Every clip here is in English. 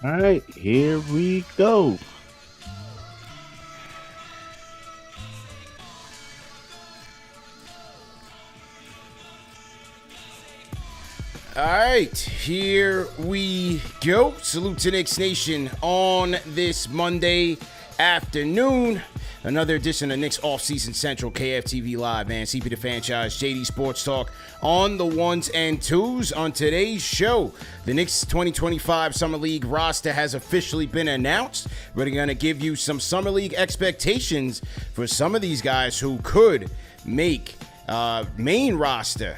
All right, here we go. All right, here we go. Salute to Knicks Nation on this Monday afternoon. Another edition of Knicks Offseason Central, KFTV Live, man. CP the Fanchise, JD Sports Talk on the ones and twos. On today's show, the Knicks 2025 Summer League roster has officially been announced. We're going to give you some Summer League expectations for some of these guys who could make main roster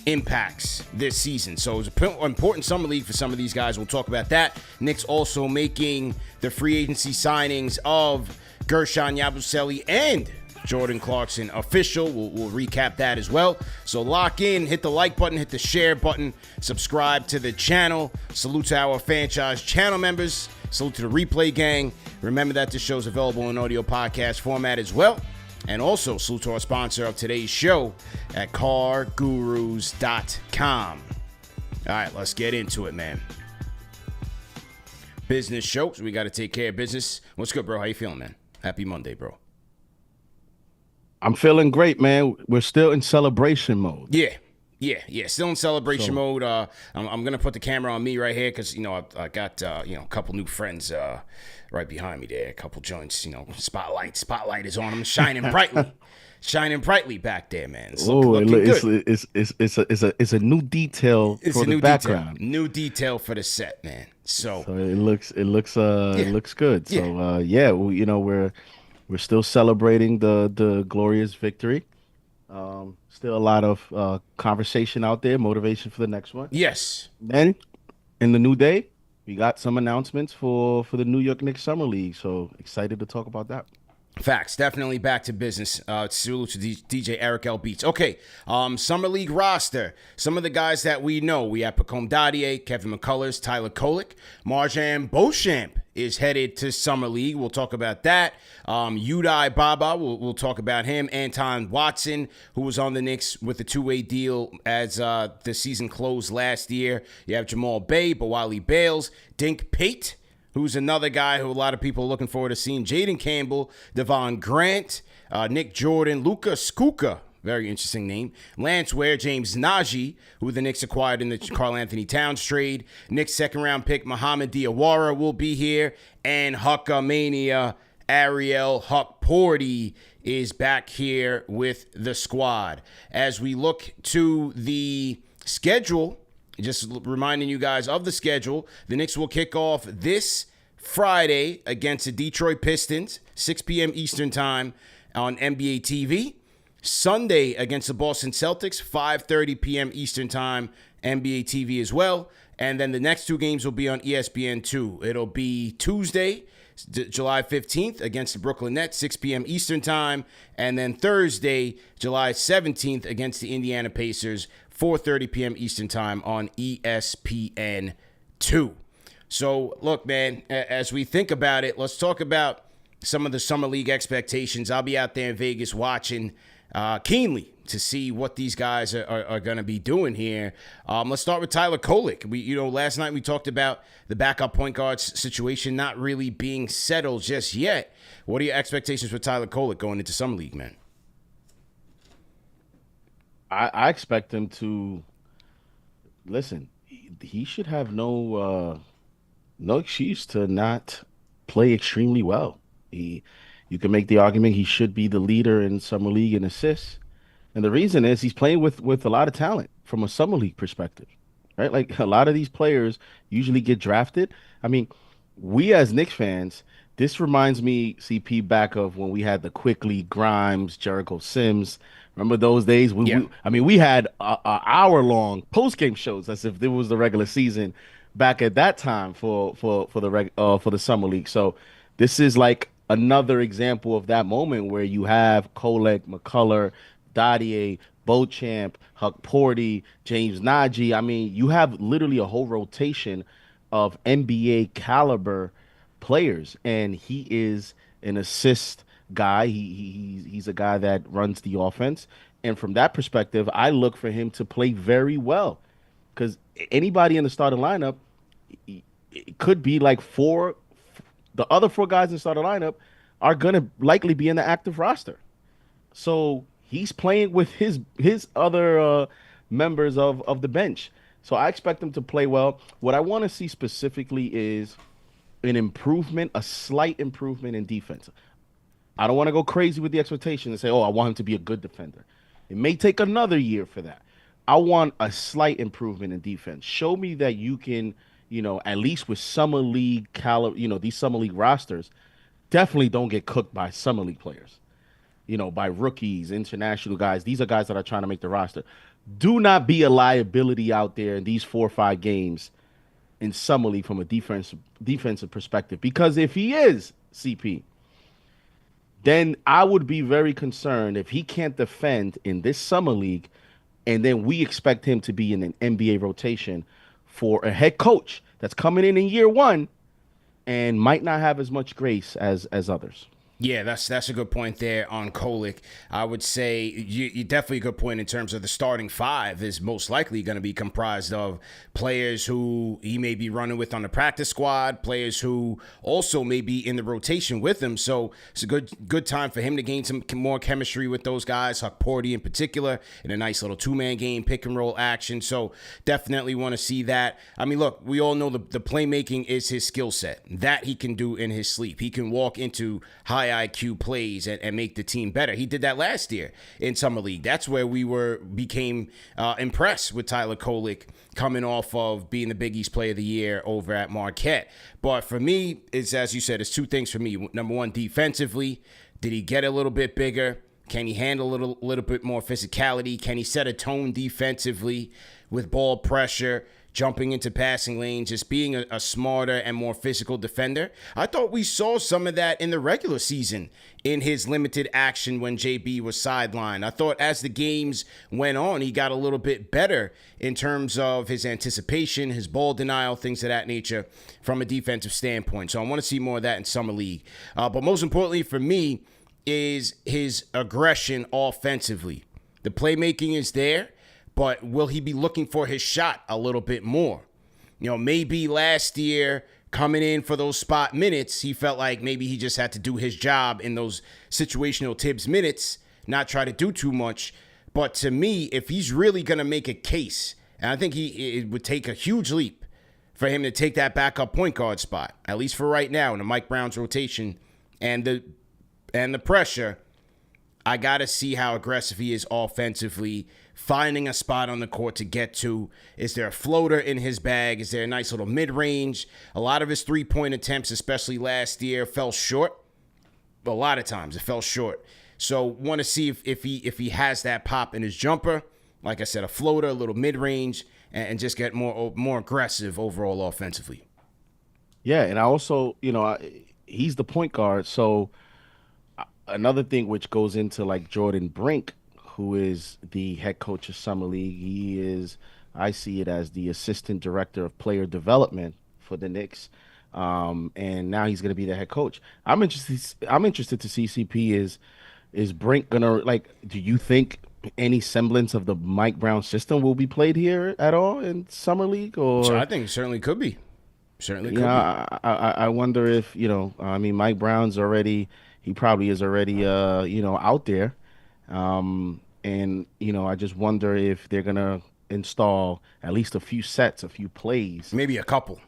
impacts this season. So it's an important summer league for some of these guys. We'll talk about that. Knicks also making the free agency signings of Guerschon Yabusele and Jordan Clarkson official. We'll recap that as well. So lock in, hit the like button, hit the share button, subscribe to the channel. Salute to our franchise channel members. Salute to the replay gang. Remember that this show is available in audio podcast format as well. And also, salute to our sponsor of today's show at cargurus.com. All right, let's get into it, man. Business show, so we got to take care of business. What's good, bro? How you feeling, man? Happy Monday, bro. I'm feeling great, man. We're still in celebration mode. Yeah. Still in celebration mode. I'm gonna put the camera on me right here because I got a couple new friends right behind me there. A couple joints. Spotlight is on them, shining brightly back there, man. It's looking good. It's a new detail for the background. New detail for the set, man. So it looks good. So we're still celebrating the glorious victory. Still a lot of conversation out there, motivation for the next one. Yes. Then, in the new day, we got some announcements for the New York Knicks Summer League. So excited to talk about that. Facts. Definitely back to business. Salute to DJ Eric L. Beats. Okay, Summer League roster. Some of the guys that we know. We have Pacome Dadiét, Kevin McCullers, Tyler Kolek. MarJon Beauchamp is headed to Summer League. We'll talk about that. Udai Baba, we'll talk about him. Anton Watson, who was on the Knicks with a two-way deal as the season closed last year. You have Jamal Bey, Bawali Bales, Dink Pate, who's another guy who a lot of people are looking forward to seeing. Jaden Campbell, Devon Grant, Nick Jordan, Luka Skuka, very interesting name, Lance Ware, James Najee, who the Knicks acquired in the Karl Anthony Towns trade. Knicks second-round pick Mohamed Diawara will be here, and Huckamania Ariel Hukporti is back here with the squad. As we look to the schedule, just reminding you guys of the schedule, the Knicks will kick off this Friday against the Detroit Pistons, 6 p.m. Eastern Time on NBA TV. Sunday against the Boston Celtics, 5:30 p.m. Eastern Time, NBA TV as well. And then the next two games will be on ESPN2. It'll be Tuesday, July 15th against the Brooklyn Nets, 6 p.m. Eastern Time. And then Thursday, July 17th against the Indiana Pacers, 4:30 p.m. Eastern Time on ESPN2. So, look, man, as we think about it, let's talk about some of the Summer League expectations. I'll be out there in Vegas watching keenly to see what these guys are going to be doing here. Let's start with Tyler Kolek. Last night we talked about the backup point guards situation not really being settled just yet. What are your expectations for Tyler Kolek going into Summer League, man? I expect him to listen. He should have no excuse to not play extremely well. You can make the argument he should be the leader in Summer League in assists, and the reason is he's playing with a lot of talent from a Summer League perspective, right? Like a lot of these players usually get drafted. I mean, we as Knicks fans, this reminds me, CP, back of when we had the Quickly, Grimes, Jericho Sims. Remember those days? We had a hour-long post-game shows as if it was the regular season back at that time for the Summer League. So this is like another example of that moment where you have Kolek, McCullar, Dadié, Beauchamp, Huckporti, James Najee. I mean, you have literally a whole rotation of NBA caliber players, and he is an assist guy. He's a guy that runs the offense, and from that perspective, I look for him to play very well because anybody in the starting lineup, it could be like four. The other four guys in the starting lineup are gonna likely be in the active roster. So he's playing with his other members of the bench. So I expect him to play well. What I want to see specifically is an improvement, a slight improvement in defense. I don't want to go crazy with the expectation and say, "Oh, I want him to be a good defender." It may take another year for that. I want a slight improvement in defense. Show me that you can, at least with summer league caliber, these summer league rosters, definitely don't get cooked by summer league players, by rookies, international guys. These are guys that are trying to make the roster. Do not be a liability out there in these 4 or 5 games in summer league from a defensive perspective. Because if he is CP, then I would be very concerned if he can't defend in this summer league, and then we expect him to be in an NBA rotation for a head coach that's coming in year one and might not have as much grace as others. Yeah, that's a good point there on Kolek. I would say you definitely a good point in terms of the starting five is most likely going to be comprised of players who he may be running with on the practice squad, players who also may be in the rotation with him. So it's a good time for him to gain some more chemistry with those guys, Huckporti in particular, in a nice little two-man game, pick and roll action. So definitely want to see that. I mean, look, we all know the playmaking is his skill set. That he can do in his sleep. He can walk into high IQ plays and make the team better. He did that last year in Summer League. That's where we became impressed with Tyler Kolek coming off of being the Big East Player of the Year over at Marquette. But for me, it's as you said, it's two things for me. Number one, defensively, did he get a little bit bigger? Can he handle a little bit more physicality? Can he set a tone defensively with ball pressure? Jumping into passing lanes, just being a smarter and more physical defender. I thought we saw some of that in the regular season in his limited action when JB was sidelined. I thought as the games went on, he got a little bit better in terms of his anticipation, his ball denial, things of that nature from a defensive standpoint. So I want to see more of that in Summer League. But most importantly for me is his aggression offensively. The playmaking is there. But will he be looking for his shot a little bit more? Maybe last year coming in for those spot minutes, he felt like maybe he just had to do his job in those situational Tibbs minutes, not try to do too much. But to me, if he's really going to make a case, and I think it would take a huge leap for him to take that backup point guard spot, at least for right now in the Mike Brown's rotation and the pressure, I got to see how aggressive he is offensively, finding a spot on the court to get to. Is there a floater in his bag? Is there a nice little mid-range? A lot of his three-point attempts, especially last year, fell short. A lot of times it fell short. So want to see if he has that pop in his jumper. Like I said, a floater, a little mid-range, and just get more aggressive overall offensively. Yeah, and I also, he's the point guard, so another thing which goes into like Jordan Brink, who is the head coach of Summer League. He is, I see it as the assistant director of player development for the Knicks. And now he's going to be the head coach. I'm interested. I'm interested to see CP is Brink gonna like? Do you think any semblance of the Mike Brown system will be played here at all in Summer League? So Or I think it certainly could be. Certainly you could know, be. I wonder if I mean, Mike Brown's already. He probably is already out there. And I just wonder if they're gonna install at least a few sets, a few plays, Maybe a couple.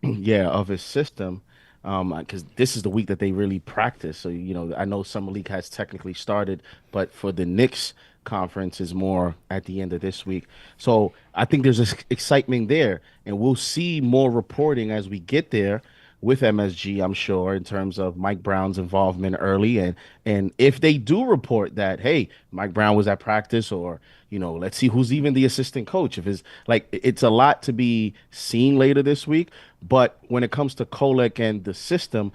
yeah, of his system. Because this is the week that they really practice. So, I know Summer League has technically started, but for the Knicks conference is more at the end of this week. So I think there's this excitement there, and we'll see more reporting as we get there with MSG, I'm sure, in terms of Mike Brown's involvement early. And if they do report that, hey, Mike Brown was at practice, or, let's see who's even the assistant coach. If it's like, it's a lot to be seen later this week. But when it comes to Kolek and the system,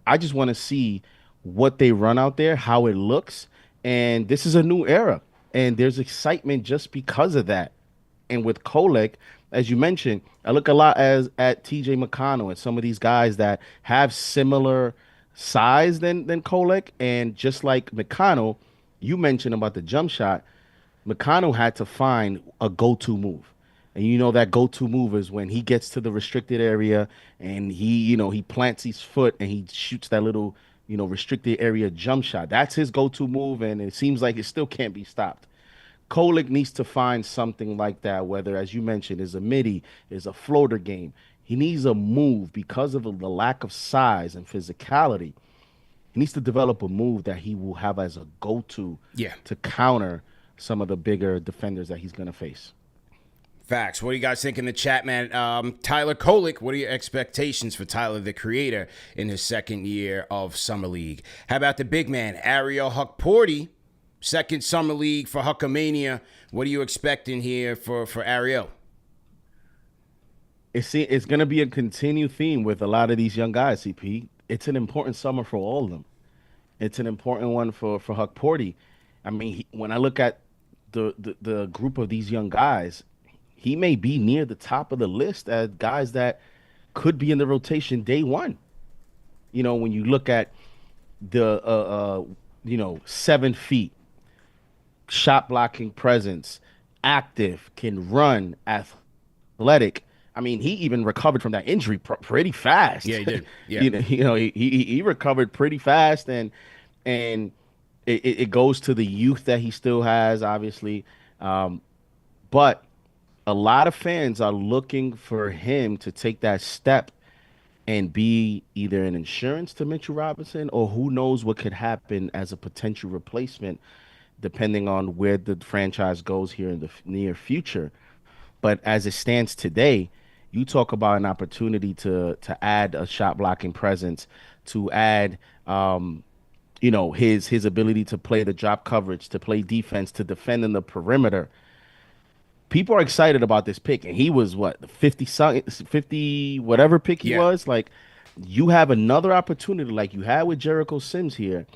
I just want to see what they run out there, how it looks. And this is a new era. And there's excitement just because of that. And with Kolek, as you mentioned, I look a lot at TJ McConnell and some of these guys that have similar size than Kolek. And just like McConnell, you mentioned about the jump shot, McConnell had to find a go-to move. And you know that go-to move is when he gets to the restricted area and he plants his foot and he shoots that little, restricted area jump shot. That's his go-to move, and it seems like it still can't be stopped. Kolek needs to find something like that, whether, as you mentioned, is a midi, is a floater game. He needs a move because of the lack of size and physicality. He needs to develop a move that he will have as a go-to Yeah. to counter some of the bigger defenders that he's going to face. Facts. What do you guys think in the chat, man? Tyler Kolek, what are your expectations for Tyler, the creator, in his second year of Summer League? How about the big man, Ariel Hukporti, second Summer League for Huckamania? What are you expecting here for Ariel? It's going to be a continued theme with a lot of these young guys, CP. It's an important summer for all of them. It's an important one for Huckporti. I mean, when I look at the group of these young guys, he may be near the top of the list as guys that could be in the rotation day one. When you look at the 7 feet, shot blocking presence, active, can run, athletic. I mean, he even recovered from that injury pretty fast. Yeah, he did. Yeah. He recovered pretty fast, and it goes to the youth that he still has, obviously. But a lot of fans are looking for him to take that step and be either an insurance to Mitchell Robinson, or who knows what could happen as a potential replacement, depending on where the franchise goes here in the near future. But as it stands today, you talk about an opportunity to add a shot blocking presence, to add his ability to play the drop coverage, to play defense, to defend in the perimeter. People are excited about this pick, and he was what, 50 whatever pick he Yeah. was. Like, you have another opportunity, like you had with Jericho Sims here,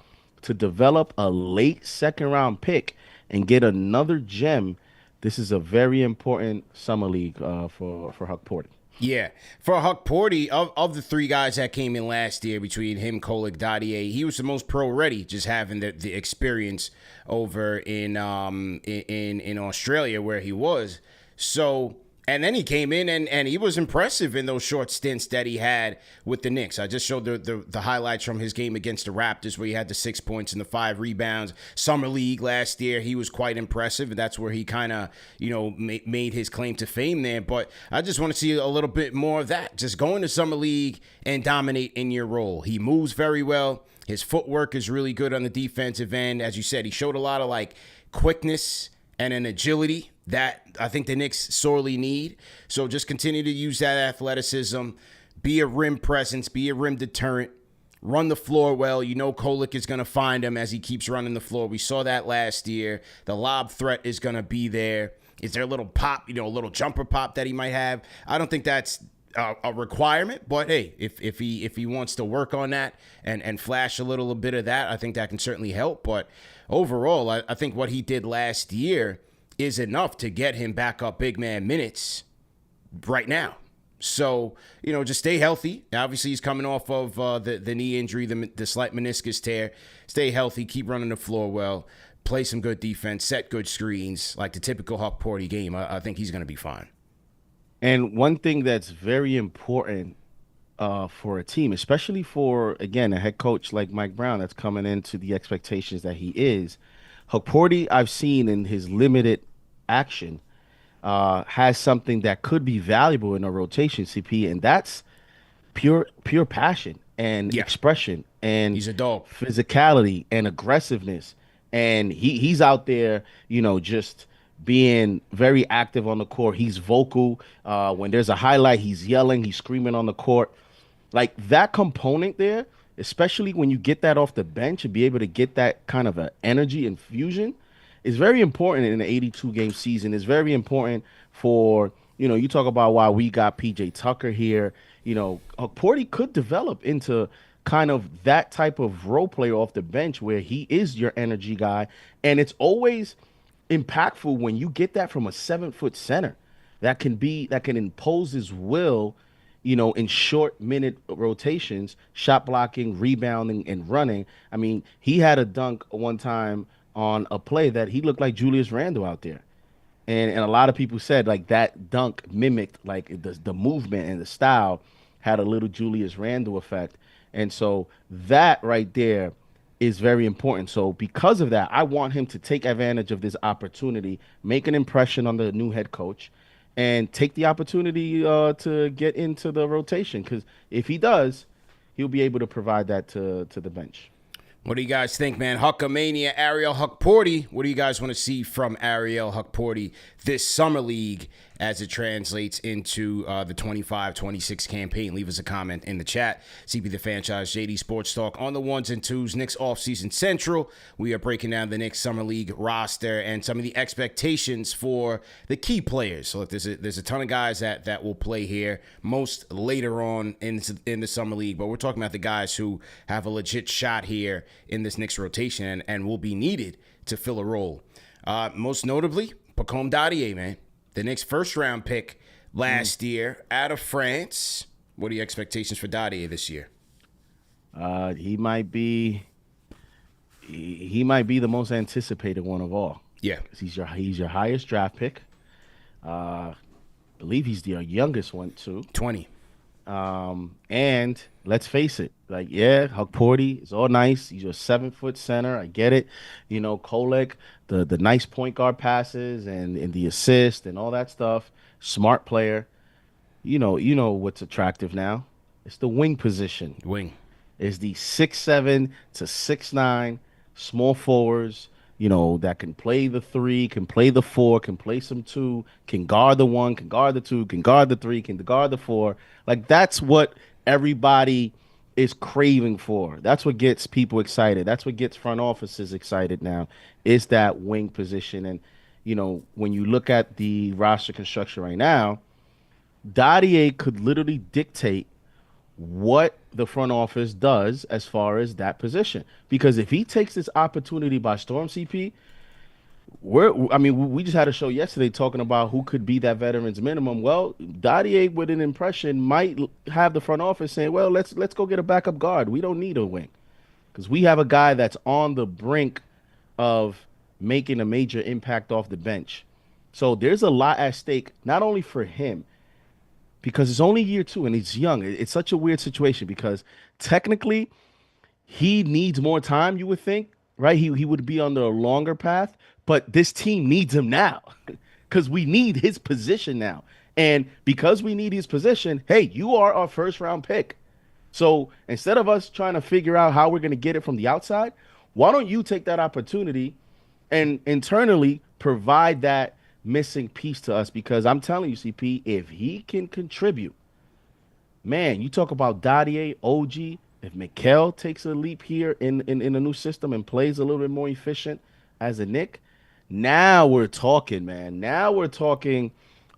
to develop a late second round pick and get another gem. This is a very important summer league for Huckporti. Yeah. For Huckporti, of the three guys that came in last year, between him, Kolek, Dadié, he was the most pro ready, just having the experience over in Australia where he was. So, and then he came in and he was impressive in those short stints that he had with the Knicks. I just showed the highlights from his game against the Raptors where he had the 6 points and the 5 rebounds. Summer League last year, he was quite impressive. And that's where he kind of, made his claim to fame there. But I just want to see a little bit more of that. Just go into Summer League and dominate in your role. He moves very well. His footwork is really good on the defensive end. As you said, he showed a lot of quickness and an agility that I think the Knicks sorely need. So just continue to use that athleticism, be a rim presence, be a rim deterrent, run the floor well. Kolek is going to find him as he keeps running the floor. We saw that last year. The lob threat is going to be there. Is there a little pop, a little jumper pop that he might have? I don't think that's a requirement, but hey, if he wants to work on that and flash a little bit of that, I think that can certainly help. But overall, I think what he did last year is enough to get him back up big man minutes right now. So, just stay healthy. Obviously, he's coming off of the knee injury, the slight meniscus tear. Stay healthy, keep running the floor well, play some good defense, set good screens, like the typical Huckporti game. I think he's going to be fine. And one thing that's very important for a team, especially for, again, a head coach like Mike Brown that's coming into the expectations that he is, Huckporti, I've seen in his limited action, has something that could be valuable in a rotation, CP, and that's pure passion and Yeah, expression and he's a dog. physicality and aggressiveness. And he's out there, just being very active on the court. He's vocal. When there's a highlight, he's yelling, he's screaming on the court. Like that component there, especially when you get that off the bench and be able to get that kind of an energy infusion, is very important in an 82 game season. It's very important for, you talk about why we got PJ Tucker here. Porty could develop into kind of that type of role player off the bench where he is your energy guy. And it's always impactful when you get that from a 7 foot center that can impose his will, in short minute rotations, shot blocking, rebounding, and running. I mean, he had a dunk one time on a play that he looked like Julius Randle out there. And a lot of people said like that dunk mimicked like the movement and the style had a little Julius Randle effect. And so that right there is very important. So because of that, I want him to take advantage of this opportunity, make an impression on the new head coach, and take the opportunity to get into the rotation. Because if he does, he'll be able to provide that to the bench. What do you guys think, man? Huckamania, Ariel Hukporti. What do you guys want to see from Ariel Hukporti this summer league as it translates into the 25-26 campaign? Leave us a comment in the chat. CP the Fanchise, JD Sports Talk on the ones and twos, Knicks Offseason Central. We are breaking down the Knicks summer league roster and some of the expectations for the key players. So there's a ton of guys that will play here, most later on in the summer league. But we're talking about the guys who have a legit shot here in this Knicks rotation and will be needed to fill a role. Most notably, Pacome Dadiét, man. The Knicks first-round pick last year out of France. What are your expectations for Dadié this year? He might be the most anticipated one of all. Yeah. 'Cause he's your highest draft pick. I believe he's the youngest one too. 20. And let's face it, like, yeah, Huckporti is all nice. He's a 7-foot center. I get it. You know, Kolek, the nice point guard passes and the assist and all that stuff. Smart player. You know what's attractive now. It's the wing position. Wing. Is the 6'7" to 6'9" small forwards, that can play the 3, can play the 4, can play some 2, can guard the 1, can guard the 2, can guard the 3, can guard the 4. Like that's what everybody is craving for. That's what gets people excited. That's what gets front offices excited now is that wing position. And, when you look at the roster construction right now, Dadié could literally dictate what the front office does as far as that position. Because if he takes this opportunity by storm, CP, we just had a show yesterday talking about who could be that veterans minimum. Well, Dadié with an impression might have the front office saying, well, let's go get a backup guard. We don't need a wing because we have a guy that's on the brink of making a major impact off the bench. So there's a lot at stake, not only for him, because it's only year 2 and he's young. It's such a weird situation because technically he needs more time, you would think, right? He would be on the longer path, but this team needs him now because we need his position now. And because we need his position, hey, you are our first round pick. So instead of us trying to figure out how we're going to get it from the outside, why don't you take that opportunity and internally provide that missing piece to us? Because I'm telling you, CP, if he can contribute, man, you talk about Dadié, OG, if Mikal takes a leap here in a new system and plays a little bit more efficient as a Knick, now we're talking, man. Now we're talking,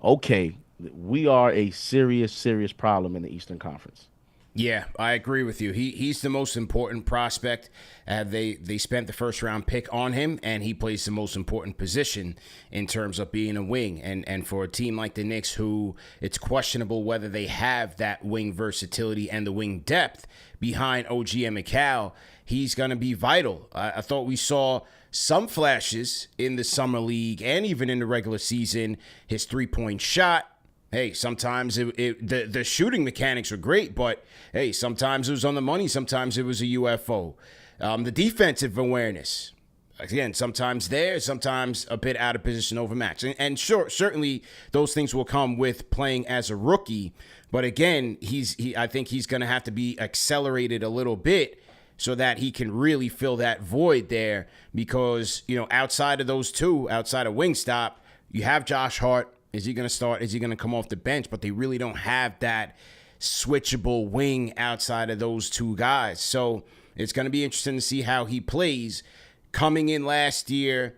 okay, we are a serious, serious problem in the Eastern Conference. Yeah, I agree with you. He's the most important prospect. They spent the first round pick on him, and he plays the most important position in terms of being a wing. And for a team like the Knicks, who it's questionable whether they have that wing versatility and the wing depth behind OG and Mikal, he's going to be vital. I thought we saw some flashes in the summer league and even in the regular season. His 3-point shot. Hey, sometimes the shooting mechanics were great, but hey, sometimes it was on the money, sometimes it was a UFO. The defensive awareness, again, sometimes there, sometimes a bit out of position overmatched. And sure, certainly those things will come with playing as a rookie, but again, I think he's going to have to be accelerated a little bit so that he can really fill that void there because, outside of those two, outside of Wingstop, you have Josh Hart. Is he going to start? Is he going to come off the bench? But they really don't have that switchable wing outside of those two guys. So it's going to be interesting to see how he plays. Coming in last year,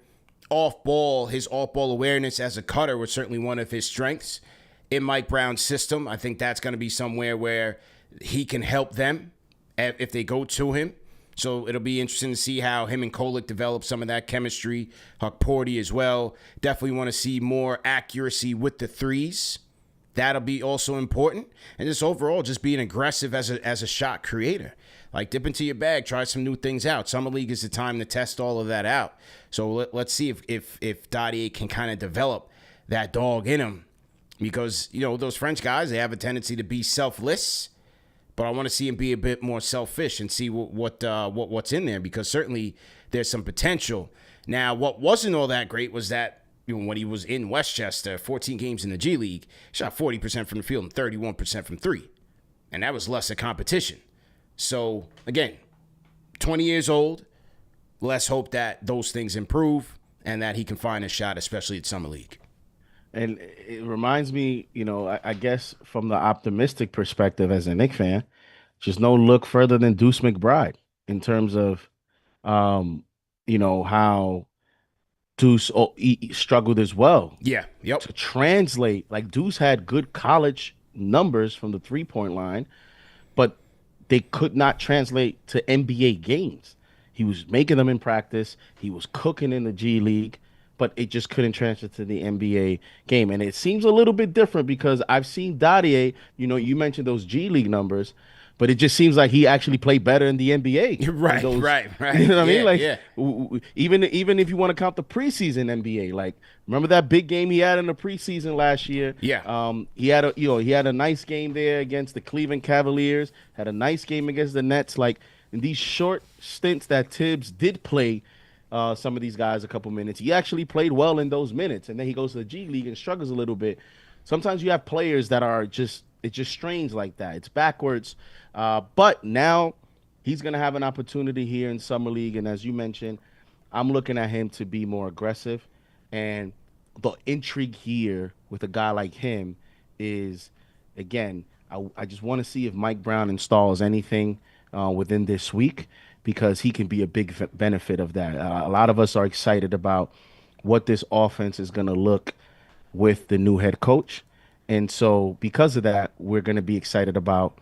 his off-ball awareness as a cutter was certainly one of his strengths in Mike Brown's system. I think that's going to be somewhere where he can help them if they go to him. So it'll be interesting to see how him and Kolek develop some of that chemistry. Huckporti as well. Definitely want to see more accuracy with the threes. That'll be also important. And just overall, just being aggressive as a shot creator. Like dip into your bag, try some new things out. Summer League is the time to test all of that out. So let's see if Dadié can kind of develop that dog in him. Because, those French guys, they have a tendency to be selfless. But I want to see him be a bit more selfish and see what's in there, because certainly there's some potential. Now, what wasn't all that great was that when he was in Westchester, 14 games in the G League, shot 40% from the field and 31% from three. And that was lesser competition. So, again, 20 years old, let's hope that those things improve and that he can find a shot, especially at Summer League. And it reminds me, I guess from the optimistic perspective as a Knicks fan, just no look further than Deuce McBride in terms of, um, how Deuce he struggled as well Yeah, yep. to translate. Like Deuce had good college numbers from the 3-point line, but they could not translate to NBA games. He was making them in practice. He was cooking in the G League, but it just couldn't transfer to the NBA game. And it seems a little bit different because I've seen Dadié, you mentioned those G League numbers, but it just seems like he actually played better in the NBA. Right, Those, right. You know what I mean? Yeah, Like yeah. even if you want to count the preseason NBA, like remember that big game he had in the preseason last year? Yeah. He had a nice game there against the Cleveland Cavaliers. Had a nice game against the Nets. Like in these short stints that Tibbs did play some of these guys a couple minutes, he actually played well in those minutes. And then he goes to the G League and struggles a little bit. Sometimes you have players that are just strange like that. It's backwards. But now he's going to have an opportunity here in Summer League. And as you mentioned, I'm looking at him to be more aggressive. And the intrigue here with a guy like him is, again, I just want to see if Mike Brown installs anything within this week, because he can be a big benefit of that. A lot of us are excited about what this offense is going to look with the new head coach. And so because of that, we're going to be excited about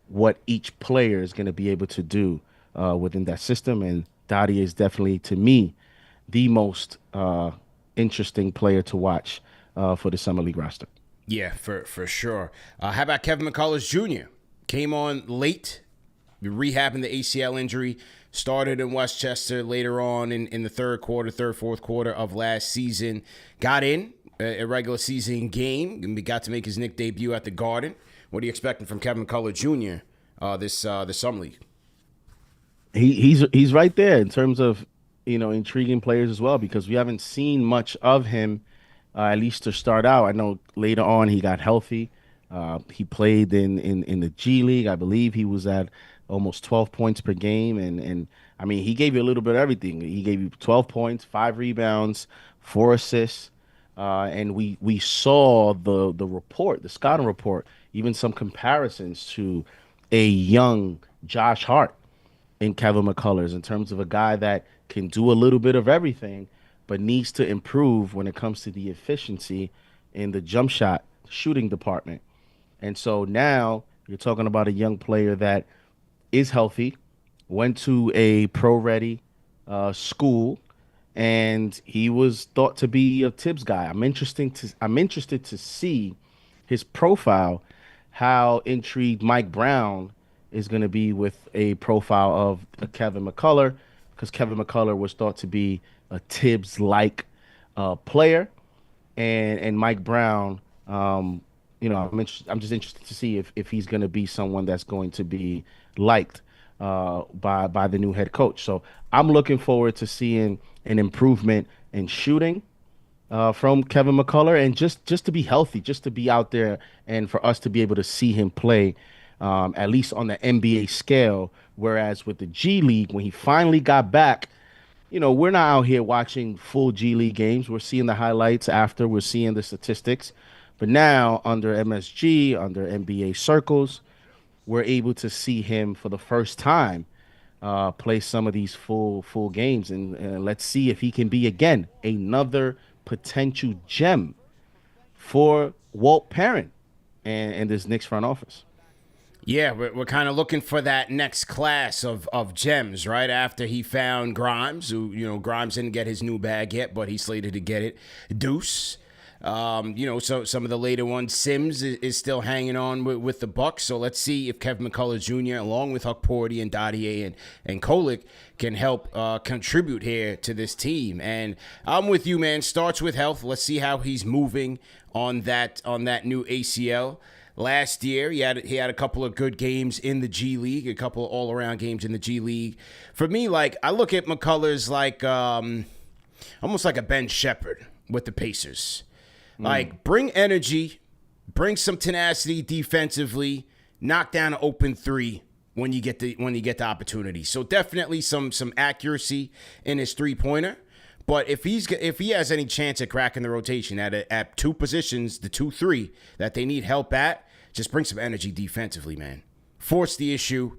what each player is going to be able to do within that system. And Dadié is definitely, to me, the most interesting player to watch for the Summer League roster. Yeah, for sure. How about Kevin McCullar Jr.? Came on late, rehabbing the ACL injury, started in Westchester later on in the fourth quarter of last season, got in a regular season game, and got to make his Knicks debut at the Garden. What are you expecting from Kevin McCullar Jr. This Summer League? He's right there in terms of intriguing players as well, because we haven't seen much of him, at least to start out. I know later on he got healthy. He played in the G League. I believe he was at almost 12 points per game, and I mean he gave you a little bit of everything. He gave you 12 points, 5 rebounds, 4 assists. And we saw the scouting report, even some comparisons to a young Josh Hart in Kevin McCullers, in terms of a guy that can do a little bit of everything, but needs to improve when it comes to the efficiency in the jump shot shooting department. And so now you're talking about a young player that is healthy, went to a pro-ready school, and he was thought to be a Tibbs guy. I'm interested to see his profile, how intrigued Mike Brown is going to be with a profile of a Kevin McCullar, because Kevin McCullar was thought to be a Tibbs-like player, and Mike Brown. I'm just interested to see if he's going to be someone that's going to be liked by the new head coach. So I'm looking forward to seeing an improvement in shooting from Kevin McCullar, and just to be healthy, just to be out there, and for us to be able to see him play at least on the NBA scale. Whereas with the G League, when he finally got back, we're not out here watching full G League games. We're seeing the highlights after, we're seeing the statistics. But now under MSG, under NBA circles, we're able to see him for the first time play some of these full games, and let's see if he can be again another potential gem for Walt Perrin and this Knicks front office. Yeah, we're kind of looking for that next class of gems, right? After he found Grimes, who, Grimes didn't get his new bag yet, but he's slated to get it. Deuce. So some of the later ones, Sims is still hanging on with the Bucks. So let's see if Kevin McCullar Jr. along with Huckporti and Dadié and Kolek can help contribute here to this team. And I'm with you, man. Starts with health. Let's see how he's moving on that new ACL. Last year, he had a couple of good games in the G League, a couple of all-around games in the G League. For me, like, I look at McCullers like almost like a Ben Shepherd with the Pacers. Like, bring energy, bring some tenacity defensively, knock down an open three when you get the opportunity. So definitely some accuracy in his three-pointer. But if he has any chance at cracking the rotation at two positions, the 2-3 that they need help at, just bring some energy defensively, man. Force the issue,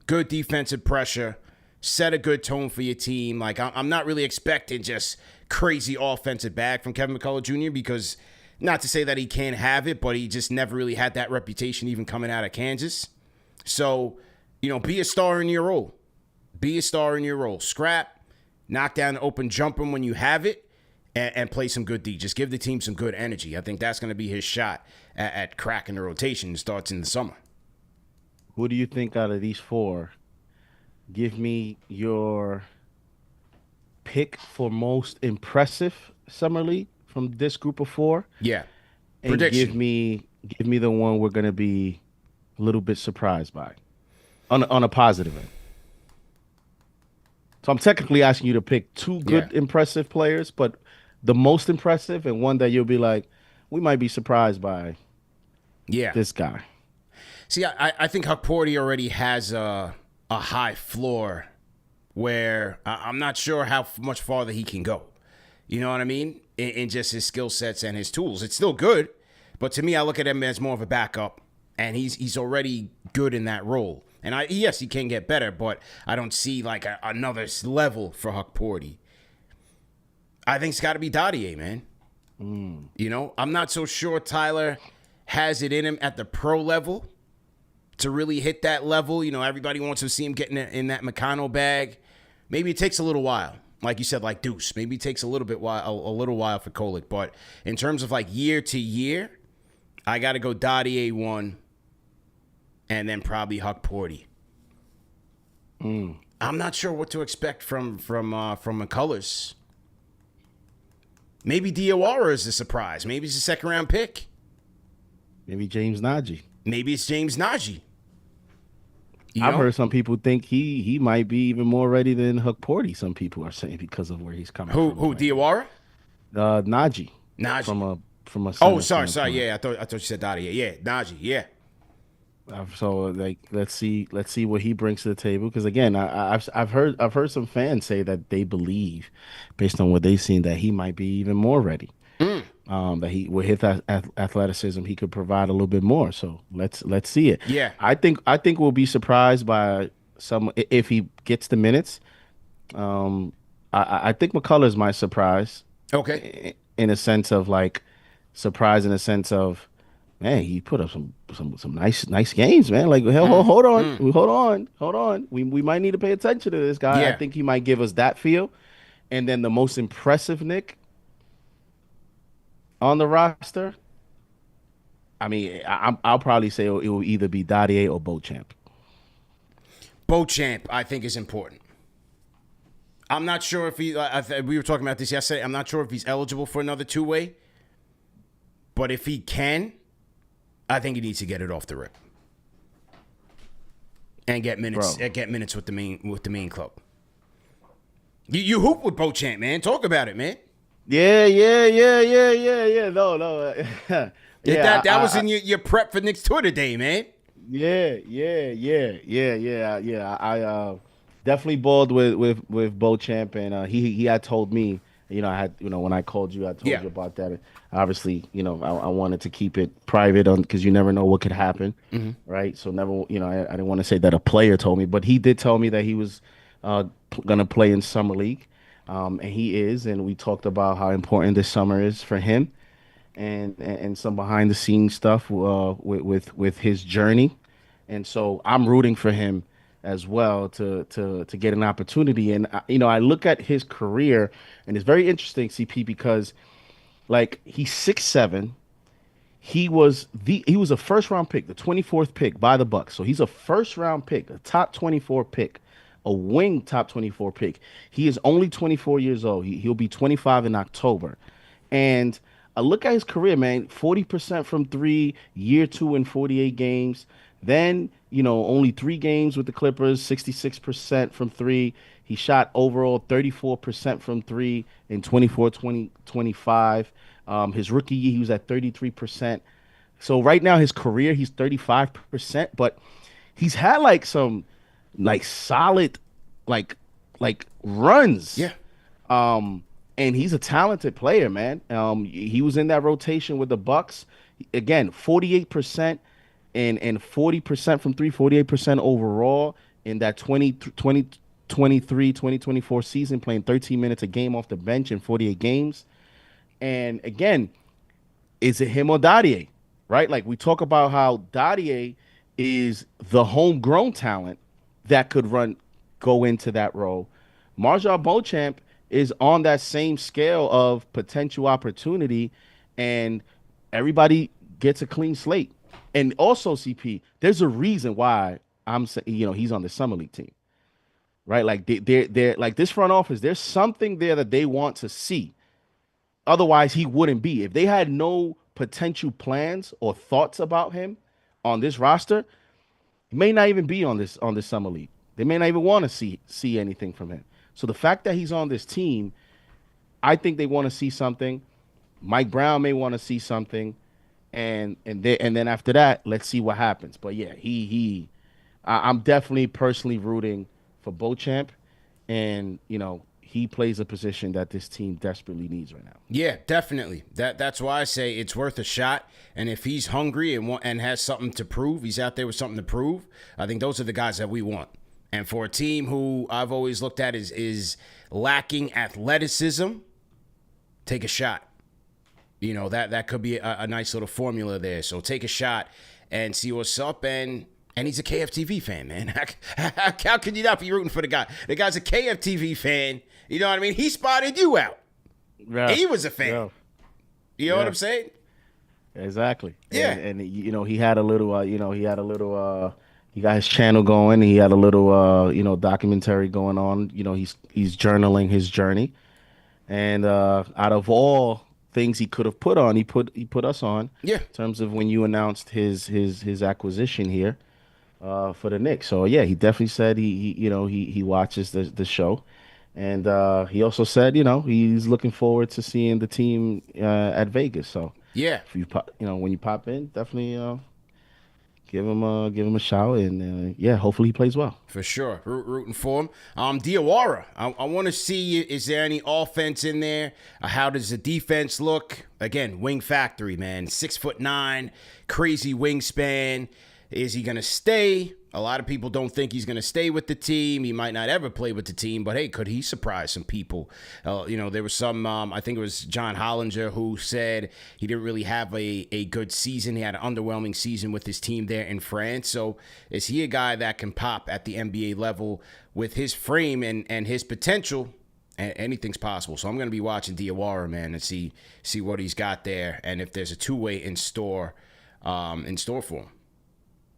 good defensive pressure, set a good tone for your team. Like, I'm not really expecting just crazy offensive bag from Kevin McCullar Jr. because, not to say that he can't have it, but he just never really had that reputation even coming out of Kansas. So, be a star in your role. Be a star in your role. Scrap. Knock down the open jumper when you have it, and play some good D. Just give the team some good energy. I think that's going to be his shot at cracking the rotation. Starts in the summer. Who do you think out of these four? Give me your pick for most impressive summer league from this group of four, Yeah. and Prediction. give me the one we're going to be a little bit surprised by on a positive end. So I'm technically asking you to pick two Yeah. good, impressive players, but the most impressive and one that you'll be like, we might be surprised by Yeah. this guy. See, I think Huckporti already has a high floor where I'm not sure how much farther he can go. You know what I mean? In just his skill sets and his tools. It's still good, but to me, I look at him as more of a backup, and he's already good in that role. And yes, he can get better, but I don't see like another level for Huckporti. I think it's got to be Dadié, man. I'm not so sure Tyler has it in him at the pro level to really hit that level. Everybody wants to see him getting in that McConnell bag. Maybe it takes a little while. Like you said, like Deuce. Maybe it takes a little while for Kolek. But in terms of like year to year, I got to go Dadié 1, and then probably Huckporti. I'm not sure what to expect from McCullers. Maybe Diawara is a surprise. Maybe it's a second round pick. Maybe James Najee. Maybe it's James Najee. I've heard some people think he might be even more ready than Huckporti. Some people are saying because of where he's coming from. Who Diawara? Najee. Najee. From a Oh, center sorry. standpoint. Yeah, I thought you said Dadié. Yeah, Najee. Yeah. So like let's see what he brings to the table, because again I've heard some fans say that they believe, based on what they've seen, that he might be even more ready. That he with his athleticism he could provide a little bit more. So let's see it. Yeah. I think we'll be surprised by some if he gets the minutes. I think McCullers might surprise Okay. in a sense of like surprise in a sense of, man, he put up some nice games, man. Like, hell, hold on. We might need to pay attention to this guy. I Yeah. think he might give us that feel. And then the most impressive Nick on the roster, I mean, I'll probably say it will either be Dadié or Beauchamp. Beauchamp, I think, is important. I'm not sure if we were talking about this yesterday. I'm not sure if he's eligible for another two-way. But if he can, I think he needs to get it off the rip and get minutes. Bro. Get minutes with the main club. You hoop with Beauchamp, man. Talk about it, man. Yeah. No. Yeah, That was in your prep for Knicks tour today, man. Yeah. I definitely balled with Beauchamp, and he had told me, I had, when I called you, I told Yeah. you about that. Obviously, I wanted to keep it private because you never know what could happen, right? So never, I didn't want to say that a player told me, but he did tell me that he was gonna play in summer league, and he is, and we talked about how important this summer is for him, and some behind the scenes stuff with his journey, and so I'm rooting for him as well to get an opportunity. And I look at his career, and it's very interesting, CP, because Like he's 6'7". He was a first round pick, the 24th pick by the Bucks. So he's a first round pick, a top 24 pick, a wing top 24 pick. He is only 24 years old. He'll be 25 in October. And I look at his career, man, 40% from three, year two in 48 games. Then, only 3 games with the Clippers, 66% from three. He shot overall 34% from three in 24, 20, 25. His rookie year, he was at 33%. So right now, his career, he's 35%, but he's had like some like solid like runs. Yeah. And he's a talented player, man. He was in that rotation with the Bucks. Again, 48% and 40% from three, 48% overall in that 2024 season, playing 13 minutes a game off the bench in 48 games. And again, is it him or Dadié? Right? Like we talk about how Dadié is the homegrown talent that could go into that role. MarJon Beauchamp is on that same scale of potential opportunity, and everybody gets a clean slate. And also, CP, there's a reason why I'm saying, he's on the summer league team, right? Like they're like this front office. There's something there that they want to see. Otherwise, he wouldn't be. If they had no potential plans or thoughts about him on this roster, he may not even be on this summer league. They may not even want to see anything from him. So the fact that he's on this team, I think they want to see something. Mike Brown may want to see something, and then after that, let's see what happens. But yeah, I'm definitely personally rooting for Beauchamp, and he plays a position that this team desperately needs right now. Yeah, definitely. That's why I say it's worth a shot. And if he's hungry and has something to prove, he's out there with something to prove. I think those are the guys that we want. And for a team who I've always looked at is lacking athleticism, take a shot. That could be a nice little formula there. So take a shot and see what's up. And he's a KFTV fan, man. How can you not be rooting for the guy? The guy's a KFTV fan. You know what I mean? He spotted you out. Yeah, He was a fan. yeah, You know what yeah. I'm saying? Exactly. Yeah. And he had a little he got his channel going. He had a little documentary going on. He's journaling his journey. And out of all things he could have put on, he put us on Yeah. in terms of when you announced his acquisition here for the Knicks. So yeah, he definitely said he watches the show. And he also said, he's looking forward to seeing the team at Vegas. So Yeah. if you pop, when you pop in, definitely give him a shout, and yeah, hopefully he plays well. For sure. Rooting for him. Diawara. I want to see, is there any offense in there? How does the defense look? Again, wing factory, man. 6'9", crazy wingspan. Is he going to stay? A lot of people don't think he's going to stay with the team. He might not ever play with the team, but hey, could he surprise some people? There was some, I think it was John Hollinger who said he didn't really have a good season. He had an underwhelming season with his team there in France. So is he a guy that can pop at the NBA level with his frame and his potential? Anything's possible. So I'm going to be watching Diawara, man, and see what he's got there and if there's a two-way in store for him.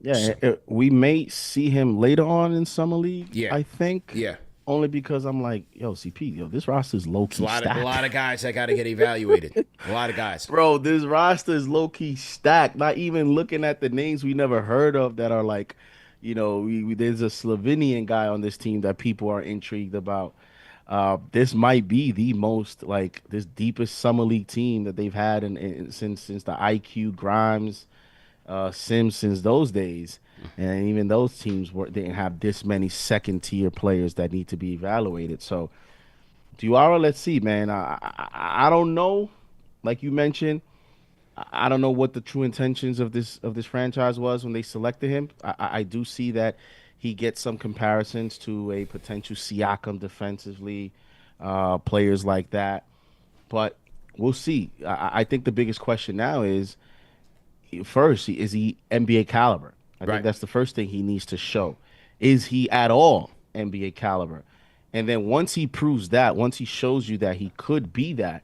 Yeah, we may see him later on in summer league. Yeah. I think. Yeah. Only because I'm like, yo, CP, this roster is low It's key a stacked. lot of guys that got to get evaluated. A lot of guys. Bro, this roster is low key stacked. Not even looking at the names we never heard of that are like, there's a Slovenian guy on this team that people are intrigued about. This might be the most this deepest summer league team that they've had since the IQ Grimes, Sims since those days. And even those teams didn't have this many second tier players that need to be evaluated. So Diarra, let's see, man. I don't know. Like you mentioned, I don't know what the true intentions of this franchise was when they selected him. I do see that he gets some comparisons to a potential Siakam defensively, players like that. But we'll see. I think the biggest question now is first, is he NBA caliber? I think Right. that's the first thing he needs to show. Is he at all NBA caliber? And then once he proves that, once he shows you that he could be that,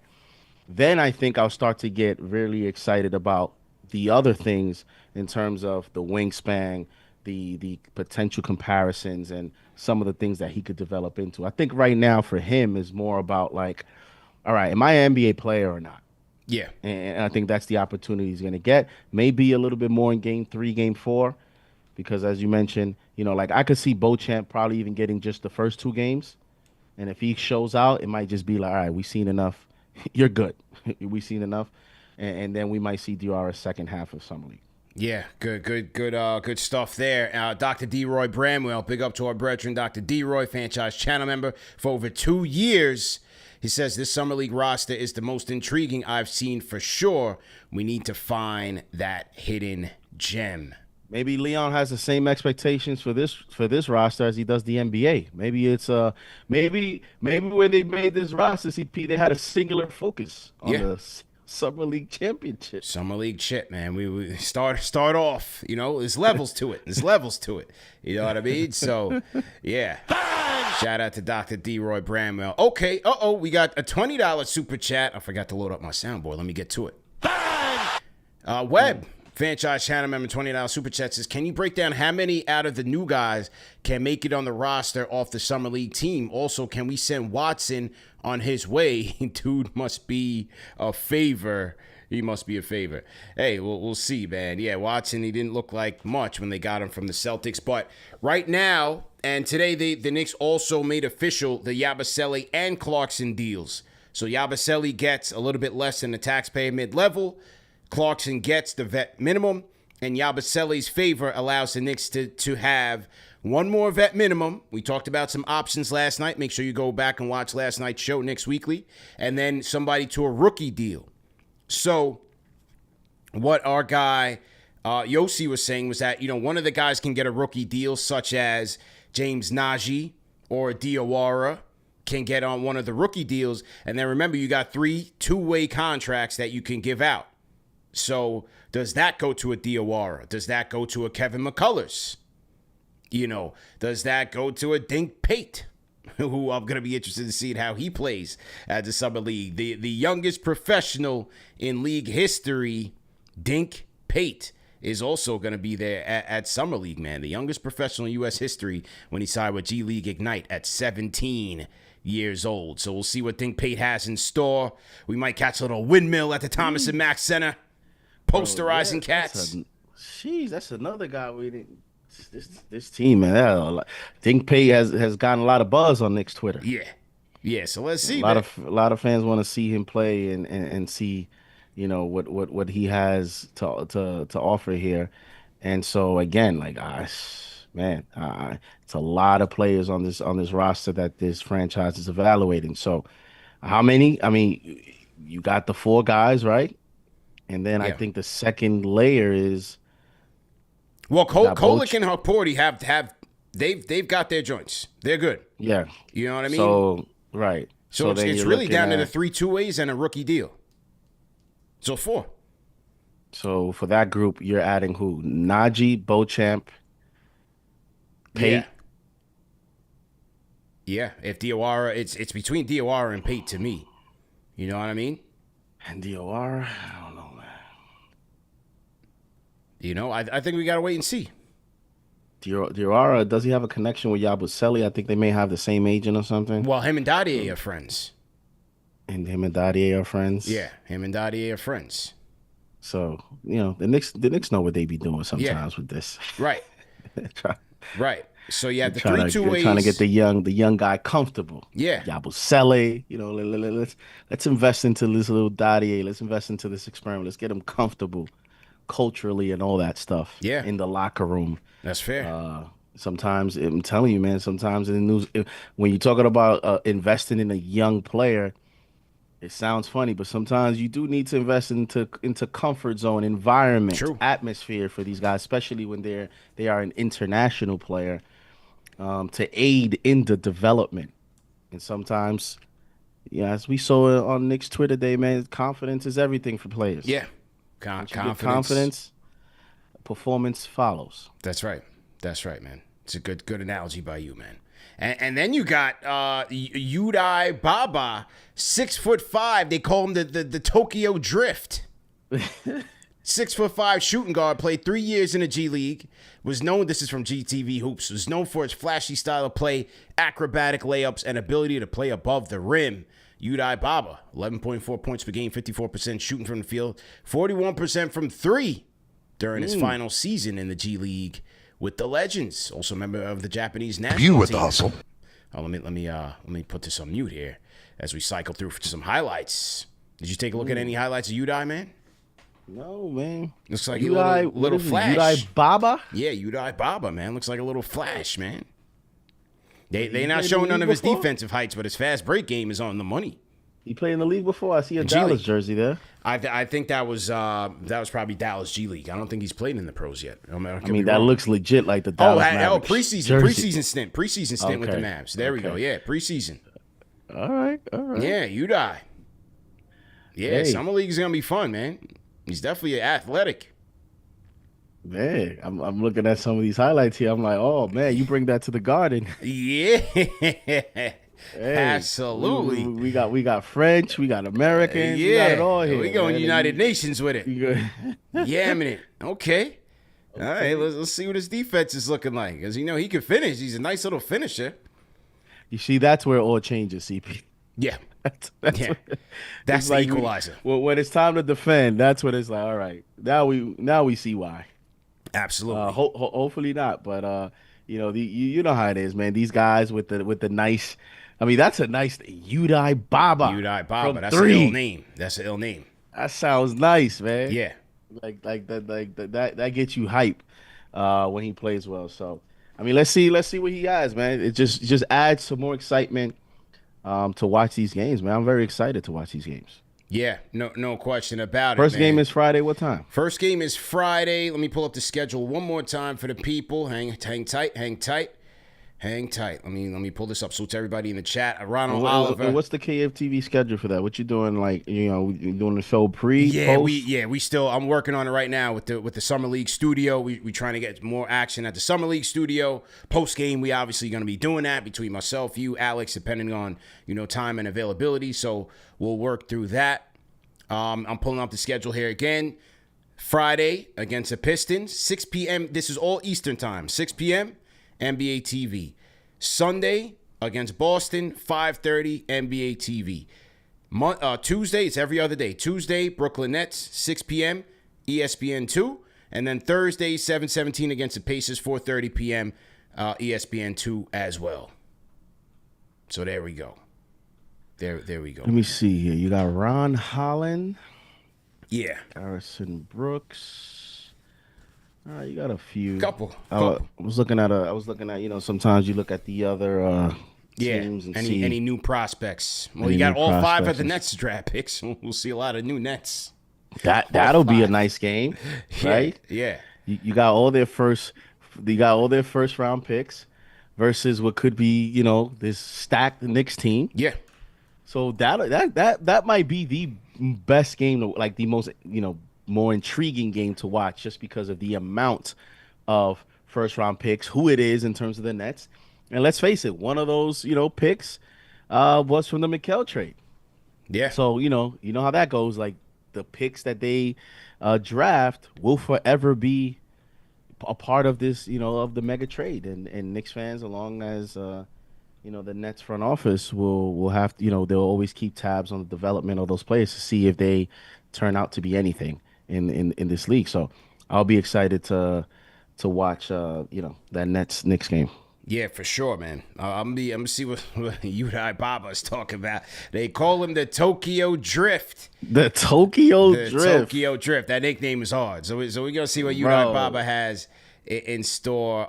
then I think I'll start to get really excited about the other things in terms of the wingspan, the potential comparisons, and some of the things that he could develop into. I think right now for him is more about like, all right, am I an NBA player or not? Yeah. And I think that's the opportunity he's going to get. Maybe a little bit more in game three, game four, because as you mentioned, like I could see Beauchamp probably even getting just the first two games. And if he shows out, it might just be like, all right, we've seen enough. You're good. We've seen enough. And then we might see Diarra's second half of Summer League. Yeah, good stuff there. Dr. D-Roy Bramwell, big up to our brethren, Dr. D-Roy, Fanchise channel member for over 2 years. He says this Summer League roster is the most intriguing I've seen for sure. We need to find that hidden gem. Maybe Leon has the same expectations for this roster as he does the NBA. Maybe it's maybe when they made this roster, CP, they had a singular focus on Yeah. the Summer League championship. Summer League shit, man. We start off, there's levels to it. There's levels to it. You know what I mean? So, yeah. Shout out to Dr. D-Roy Bramwell. Okay, we got a $20 super chat. I forgot to load up my soundboard. Let me get to it. Webb, Fanchise channel member, $20 super chat says, can you break down how many out of the new guys can make it on the roster off the Summer League team? Also, can we send Watson on his way? Dude must be a favor. He must be a favor. Hey, we'll see, man. Yeah, Watson, he didn't look like much when they got him from the Celtics. But right now, and today, the Knicks also made official the Yabusele and Clarkson deals. So Yabusele gets a little bit less than the taxpayer mid-level. Clarkson gets the vet minimum. And Yabusele's favor allows the Knicks to have one more vet minimum. We talked about some options last night. Make sure you go back and watch last night's show, Knicks Weekly. And then somebody to a rookie deal. So what our guy Yossi was saying was that, one of the guys can get a rookie deal, such as James Najee or Diawara can get on one of the rookie deals. And then remember, you got 3 two-way contracts that you can give out. So does that go to a Diawara? Does that go to a Kevin McCullers? Does that go to a Dink Pate? Who I'm going to be interested to see how he plays at the Summer League. The youngest professional in league history, Dink Pate, is also going to be there at Summer League, man. The youngest professional in U.S. history when he signed with G League Ignite at 17 years old. So we'll see what Dink Pate has in store. We might catch a little windmill at the Thomas and Mack Center, posterizing cats. That's another guy we didn't. This team, man. Dink Pate has gotten a lot of buzz on Knicks Twitter. Yeah. So let's see. A lot of fans want to see him play and see, what he has to offer here. And so again, like, man, it's a lot of players on this roster that this franchise is evaluating. So how many? I mean, you got the 4 guys, right? And then I think the second layer is. Well, Kolek and Huckporti have they've got their joints. They're good. Yeah. You know what I mean? So right. So it's really down to the 3 two-ways and a rookie deal. So 4. So for that group, you're adding who? Najee, Beauchamp, Pate. Yeah. If Diawara, it's between Diawara and Pate to me. You know what I mean? And Diawara, I don't know, man. I think we gotta wait and see. Diarra, does he have a connection with Yabusele? I think they may have the same agent or something. Well, him and Dadié are friends. And him and Dadié are friends. Yeah, him and Dadié are friends. So the Knicks know what they be doing sometimes with this. Right. Right. So you have the 3 two-ways. Trying to get the young guy comfortable. Yeah. Yabusele, let's invest into this little Dadié. Let's invest into this experiment. Let's get him comfortable culturally and all that stuff. Yeah. In the locker room. That's fair. Sometimes I'm telling you, man. Sometimes in the news, when you're talking about investing in a young player, it sounds funny, but sometimes you do need to invest into comfort zone, environment, True. Atmosphere for these guys, especially when they are an international player, to aid in the development. And sometimes, as we saw on Knicks Twitter day, man, confidence is everything for players. Yeah. Confidence, performance follows. That's right, man. It's a good analogy by you, man. And then you got Udai Baba, 6'5". They call him the Tokyo Drift. 6'5" shooting guard, played 3 years in the G League, was known, this is from GTV Hoops, was known for his flashy style of play, acrobatic layups, and ability to play above the rim. Udai Baba, 11.4 points per game, 54% shooting from the field, 41% from three during his final season in the G League with the Legends. Also a member of the Japanese national team. You with the hustle. Oh, let me put this on mute here as we cycle through some highlights. Did you take a look at any highlights of Udai, man? No, man. Looks like Udai, a little flash. Udai Baba? Yeah, Udai Baba, man. Looks like a little flash, man. They not played showing in the none of league his before? defensive heights, but his fast break game is on the money. He played in the league before. I see a G Dallas League. jersey there. I think that was probably Dallas G League. I don't think he's played in the pros yet. I I mean, that looks legit like the Dallas Mavericks preseason jersey. preseason stint with the Mavs. There we go. Yeah, preseason. All right. Yeah, Udai. Yeah, Hey. summer league is gonna be fun, man. He's definitely athletic. Man, I'm looking at some of these highlights here. I'm like, oh man, you bring that to the Garden. Yeah, Hey, absolutely. We got French, we got Americans, we got Yeah, it all here. we going man. United Nations with it. You Yamming it. Okay. All right, let's see what his defense is looking like. Because, he can finish. He's a nice little finisher. You see, that's where it all changes, CP. Yeah. That's Yeah. what- That's it's the like equalizer. when it's time to defend, that's when it's like, all right, now we see why. Absolutely. Hopefully not, but you know how it is, man. These guys with the nice, I mean, that's a nice Udai Baba. Udai Baba. from That's three. an ill name. That's an ill name. That sounds nice, man. Yeah. Like that gets you hype when he plays well. So I mean, let's see what he has, man. It just adds some more excitement to watch these games, man. I'm very excited to watch these games. Yeah. No question about First it, man. game is Friday. What time? First game is Friday. Let me pull up the schedule one more time for the people. Hang tight. Let me pull this up. So to everybody in the chat, Ronald Oliver. What's the KFTV schedule for that? What you doing? Like, you doing the show pre? Yeah, post? I'm working on it right now with the Summer League studio. We trying to get more action at the Summer League studio. Post game, we obviously going to be doing that between myself, you, Alex, depending on time and availability. So we'll work through that. I'm pulling up the schedule here again. Friday against the Pistons, 6 p.m. This is all Eastern time, 6 p.m. NBA TV. Sunday against Boston, 5:30 NBA TV. Tuesday, it's every other day. Tuesday, Brooklyn Nets, 6 p.m. ESPN 2. And then Thursday, 7:17 against the Pacers, 4:30 p.m. ESPN 2 as well. So there we go. There we go. Let me see here. You got Ron Holland, Yeah. Harrison Brooks. You got a few. Couple. I was looking at sometimes you look at the other teams and see any new prospects. Well, any you got new all 5 of prospects the and- Nets draft picks. We'll see a lot of new Nets. that'll be a 5. nice game, right? Yeah. You got all their first round picks versus what could be this stacked Knicks team. Yeah. So that might be the best game, like the most more intriguing game to watch, just because of the amount of first round picks, who it is in terms of the Nets, and let's face it, one of those picks was from the McCullar trade. Yeah. So you know how that goes. Like the picks that they draft will forever be a part of this of the mega trade, and Knicks fans, along as the Nets front office will have they'll always keep tabs on the development of those players to see if they turn out to be anything in this league. So I'll be excited to watch that Knicks game. Yeah, for sure, man. I'm gonna see what Udai Baba is talking about. They call him the Tokyo Drift. The Tokyo Drift. Tokyo Drift. That nickname is hard. So we're gonna see what Udai Bro. Baba has in store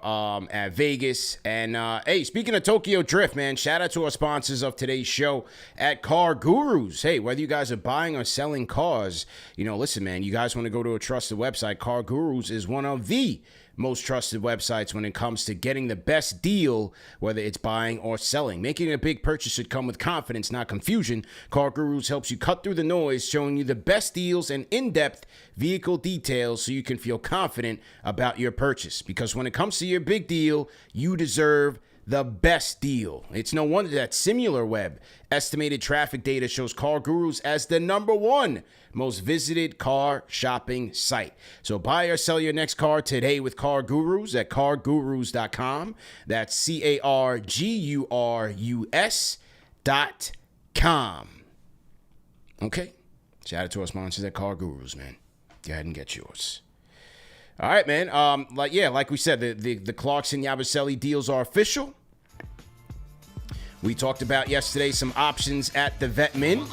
at Vegas. And hey, speaking of Tokyo Drift, man, shout out to our sponsors of today's show at Car Gurus. Hey, whether you guys are buying or selling cars, listen, man, you guys want to go to a trusted website. Car Gurus is one of the most trusted websites when it comes to getting the best deal, whether it's buying or selling. Making a big purchase should come with confidence, not confusion. Car Gurus helps you cut through the noise, showing you the best deals and in-depth vehicle details so you can feel confident about your purchase. Because when it comes to your big deal, you deserve the best deal. It's no wonder that SimilarWeb estimated traffic data shows Car Gurus as the #1 most visited car shopping site. So buy or sell your next car today with Car Gurus at cargurus.com. That's CARGURUS.com. Okay. Shout out to our sponsors at Car Gurus, man. Go ahead and get yours. All right, man. Like we said, the Clarkson Yabusele deals are official. We talked about yesterday some options at the Vet Min.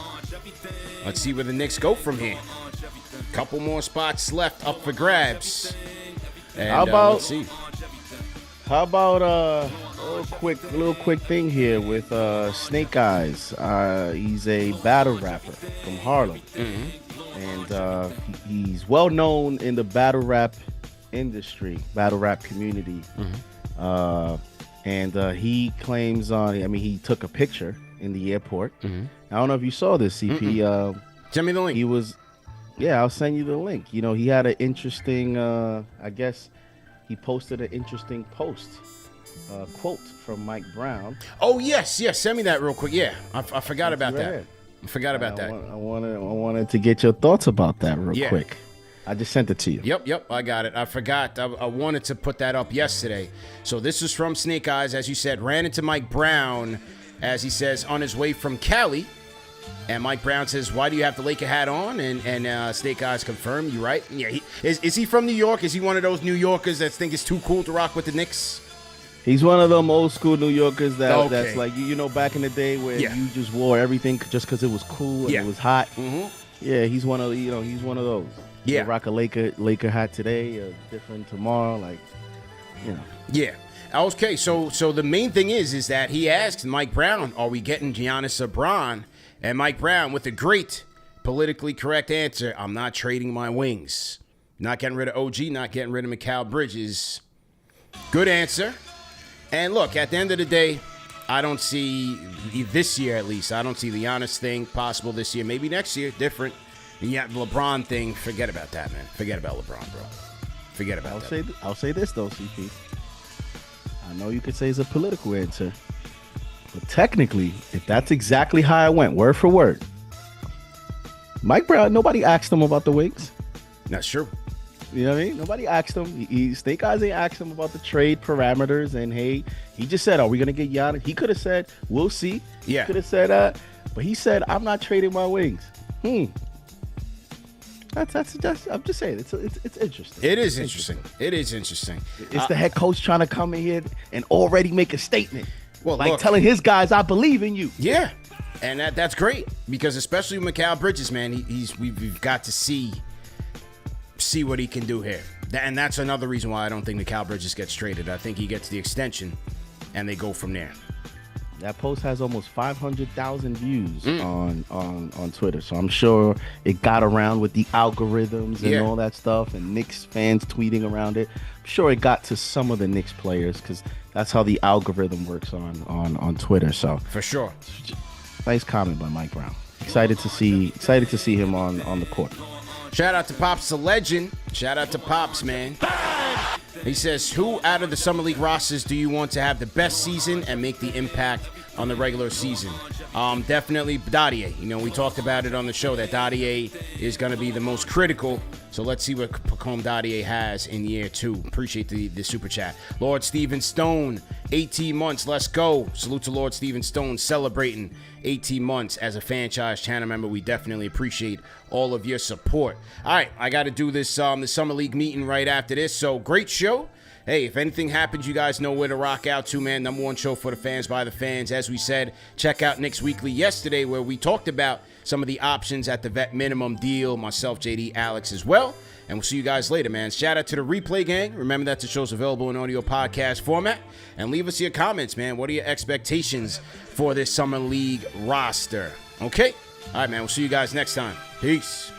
Let's see where the Knicks go from here. Couple more spots left up for grabs. And, let's see. How about a little quick thing here with Snake Eyes. He's a battle rapper from Harlem, and he's well known in the battle rap industry, battle rap community. And he claims he took a picture in the airport. I don't know if you saw this, CP. Send me the link. I'll send you the link. You know, he had an interesting, I guess he posted an interesting post, quote from Mike Brown. Oh, yes. Send me that real quick. Yeah, I forgot about that. I forgot about that. I wanted to get your thoughts about that real quick. I just sent it to you. Yep, I got it. I forgot. I wanted to put that up yesterday. So this is from Snake Eyes, as you said. Ran into Mike Brown, as he says, on his way from Cali. And Mike Brown says, "Why do you have the Laker hat on?" And Snake Eyes confirmed, "You right?" Yeah. Is he from New York? Is he one of those New Yorkers that think it's too cool to rock with the Knicks? He's one of them old school New Yorkers that's like, you know, back in the day where you just wore everything just because it was cool and it was hot. Yeah, he's one of those. Yeah, rock a Laker hat today, different tomorrow, like, you know. Yeah. Okay, so the main thing is that he asked Mike Brown, "Are we getting Giannis or Bron?" And Mike Brown, with a great politically correct answer, "I'm not trading my wings. Not getting rid of OG, not getting rid of Mikal Bridges." Good answer. And look, at the end of the day, I don't see, this year at least, I don't see the Giannis thing possible this year. Maybe next year, different. Yeah, the LeBron thing, forget about that, man. Forget about LeBron, bro. Forget about that. I'll say this, though, CP. I know you could say it's a political answer, but technically, if that's exactly how I went, word for word, Mike Brown, nobody asked him about the wings. That's true. You know what I mean? Nobody asked him. Snake Eyes ain't asked him about the trade parameters, and hey, he just said, "Are we gonna get Giannis?" He could have said, "We'll see." Yeah. He could have said that, but he said, "I'm not trading my wings." That's I'm just saying, it's interesting. It is interesting. It is interesting. It's the head coach trying to come in here and already make a statement. Well, like look, telling his guys, "I believe in you." Yeah, and that's great, because especially with Mikal Bridges, man, we've got to see what he can do here. And that's another reason why I don't think Mikal Bridges gets traded. I think he gets the extension, and they go from there. That post has almost 500,000 views on Twitter, so I'm sure it got around with the algorithms and all that stuff, and Knicks fans tweeting around it. I'm sure it got to some of the Knicks players, because that's how the algorithm works on Twitter. So for sure, nice comment by Mike Brown. Excited to see him on the court. Shout out to Pops the legend. Shout out to Pops, man. He says, "Who out of the Summer League rosters do you want to have the best season and make the impact on the regular season?" Definitely Dadié. You know, we talked about it on the show that Dadié is going to be the most critical. So let's see what Pacome Dadiét has in year 2. Appreciate the super chat. Lord Steven Stone, 18 months. Let's go. Salute to Lord Steven Stone celebrating 18 months as a Fanchise channel member. We definitely appreciate all of your support. All right, I got to do this the Summer League meeting right after this. So great show. Hey, if anything happens, you guys know where to rock out to, man. #1 show for the fans, by the fans. As we said, check out Knicks Weekly yesterday, where we talked about some of the options at the vet minimum deal. Myself, JD, Alex as well. And we'll see you guys later, man. Shout out to the replay gang. Remember that the show's available in audio podcast format. And leave us your comments, man. What are your expectations for this Summer League roster? Okay? All right, man. We'll see you guys next time. Peace.